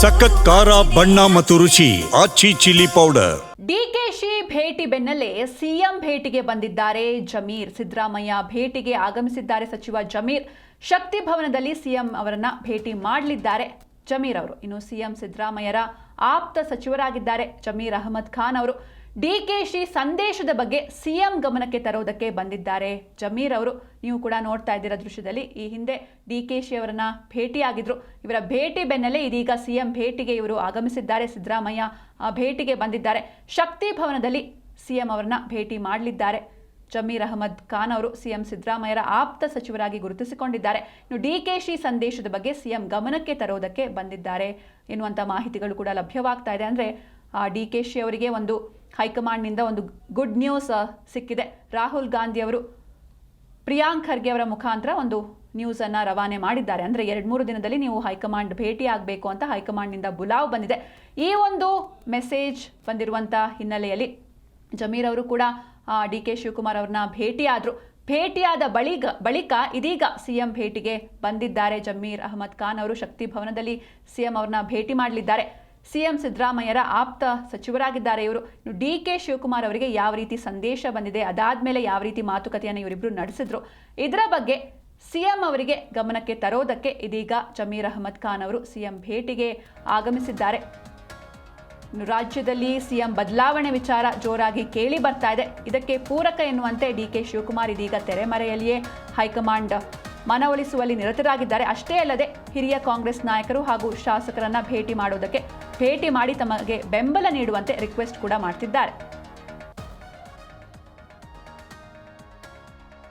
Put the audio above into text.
ಸಖತ್ ಖಾರ ಬಣ್ಣ ಮತ್ತು ರುಚಿ ಆಚಿ ಚಿಲ್ಲಿ ಪೌಡರ್. ಡಿಕೆಶಿ ಭೇಟಿ ಬೆನ್ನಲ್ಲೇ ಸಿಎಂ ಭೇಟಿಗೆ ಬಂದಿದ್ದಾರೆ ಜಮೀರ್. ಸಿದ್ದರಾಮಯ್ಯ ಭೇಟಿಗೆ ಆಗಮಿಸಿದ್ದಾರೆ ಸಚಿವ ಜಮೀರ್. ಶಕ್ತಿ ಭವನದಲ್ಲಿ ಸಿಎಂ ಅವರನ್ನ ಭೇಟಿ ಮಾಡಲಿದ್ದಾರೆ ಜಮೀರ್ ಅವರು. ಇನ್ನು ಸಿಎಂ ಸಿದ್ದರಾಮಯ್ಯರ ಆಪ್ತ ಸಚಿವರಾಗಿದ್ದಾರೆ ಜಮೀರ್ ಅಹಮದ್ ಖಾನ್ ಅವರು. ಡಿಕೆಶಿ ಸಂದೇಶದ ಬಗ್ಗೆ ಸಿಎಂ ಗಮನಕ್ಕೆ ತರೋದಕ್ಕೆ ಬಂದಿದ್ದಾರೆ ಜಮೀರ್ ಅವರು. ನೀವು ಕೂಡ ನೋಡ್ತಾ ಇದ್ದೀರಾ ದೃಶ್ಯದಲ್ಲಿ. ಈ ಹಿಂದೆ ಡಿಕೆಶಿ ಅವರನ್ನ ಭೇಟಿಯಾಗಿದ್ರು. ಇವರ ಭೇಟಿ ಬೆನ್ನಲ್ಲೇ ಇದೀಗ ಸಿಎಂ ಭೇಟಿಗೆ ಇವರು ಆಗಮಿಸಿದ್ದಾರೆ. ಸಿದ್ದರಾಮಯ್ಯ ಭೇಟಿಗೆ ಬಂದಿದ್ದಾರೆ. ಶಕ್ತಿ ಭವನದಲ್ಲಿ ಸಿಎಂ ಅವರನ್ನ ಭೇಟಿ ಮಾಡಲಿದ್ದಾರೆ ಜಮೀರ್ ಅಹಮದ್ ಖಾನ್ ಅವರು. ಸಿಎಂ ಸಿದ್ದರಾಮಯ್ಯರ ಆಪ್ತ ಸಚಿವರಾಗಿ ಗುರುತಿಸಿಕೊಂಡಿದ್ದಾರೆ. ಇನ್ನು ಡಿಕೆಶಿ ಸಂದೇಶದ ಬಗ್ಗೆ ಸಿಎಂ ಗಮನಕ್ಕೆ ತರೋದಕ್ಕೆ ಬಂದಿದ್ದಾರೆ ಎನ್ನುವಂಥ ಮಾಹಿತಿಗಳು ಕೂಡ ಲಭ್ಯವಾಗ್ತಾ ಇದೆ. ಅಂದರೆ ಡಿಕೆಶಿ ಅವರಿಗೆ ಒಂದು ಹೈಕಮಾಂಡ್ನಿಂದ ಒಂದು ಗುಡ್ ನ್ಯೂಸ್ ಸಿಕ್ಕಿದೆ. ರಾಹುಲ್ ಗಾಂಧಿ ಅವರು ಪ್ರಿಯಾಂಕ್ ಖರ್ಗೆ ಅವರ ಮುಖಾಂತರ ಒಂದು ನ್ಯೂಸನ್ನು ರವಾನೆ ಮಾಡಿದ್ದಾರೆ. ಅಂದರೆ 2-3 ದಿನದಲ್ಲಿ ನೀವು ಹೈಕಮಾಂಡ್ ಭೇಟಿ ಆಗಬೇಕು ಅಂತ ಹೈಕಮಾಂಡ್ನಿಂದ ಬುಲಾವ್ ಬಂದಿದೆ. ಈ ಒಂದು ಮೆಸೇಜ್ ಬಂದಿರುವಂಥ ಹಿನ್ನೆಲೆಯಲ್ಲಿ ಜಮೀರ್ ಅವರು ಕೂಡ ಡಿ ಕೆ ಶಿವಕುಮಾರ್ ಅವ್ರನ್ನ ಭೇಟಿಯಾದ ಬಳಿಕ ಇದೀಗ ಸಿಎಂ ಭೇಟಿಗೆ ಬಂದಿದ್ದಾರೆ ಜಮೀರ್ ಅಹಮದ್ ಖಾನ್ ಅವರು. ಶಕ್ತಿ ಭವನದಲ್ಲಿ ಸಿಎಂ ಅವ್ರನ್ನ ಭೇಟಿ ಮಾಡಲಿದ್ದಾರೆ. ಸಿಎಂ ಸಿದ್ದರಾಮಯ್ಯರ ಆಪ್ತ ಸಚಿವರಾಗಿದ್ದಾರೆ ಇವರು. ಡಿ ಕೆ ಶಿವಕುಮಾರ್ ಅವರಿಗೆ ಯಾವ ರೀತಿ ಸಂದೇಶ ಬಂದಿದೆ, ಅದಾದ್ಮೇಲೆ ಯಾವ ರೀತಿ ಮಾತುಕತೆಯನ್ನು ಇವರಿಬ್ಬರು ನಡೆಸಿದ್ರು, ಇದರ ಬಗ್ಗೆ ಸಿಎಂ ಅವರಿಗೆ ಗಮನಕ್ಕೆ ತರೋದಕ್ಕೆ ಇದೀಗ ಜಮೀರ್ ಅಹಮದ್ ಖಾನ್ ಅವರು ಸಿಎಂ ಭೇಟಿಗೆ ಆಗಮಿಸಿದ್ದಾರೆ. ರಾಜ್ಯದಲ್ಲಿ ಸಿಎಂ ಬದಲಾವಣೆ ವಿಚಾರ ಜೋರಾಗಿ ಕೇಳಿ ಬರ್ತಾ ಇದೆ. ಇದಕ್ಕೆ ಪೂರಕ ಎನ್ನುವಂತೆ ಡಿ ಕೆ ಶಿವಕುಮಾರ್ ಇದೀಗ ತೆರೆಮರೆಯಲ್ಲಿಯೇ ಹೈಕಮಾಂಡ್ ಮನವೊಲಿಸುವಲ್ಲಿ ನಿರತರಾಗಿದ್ದಾರೆ. ಅಷ್ಟೇ ಅಲ್ಲದೆ ಹಿರಿಯ ಕಾಂಗ್ರೆಸ್ ನಾಯಕರು ಹಾಗೂ ಶಾಸಕರನ್ನ ಭೇಟಿ ಮಾಡಿ ತಮಗೆ ಬೆಂಬಲ ನೀಡುವಂತೆ ರಿಕ್ವೆಸ್ಟ್ ಕೂಡ ಮಾಡ್ತಿದ್ದಾರೆ.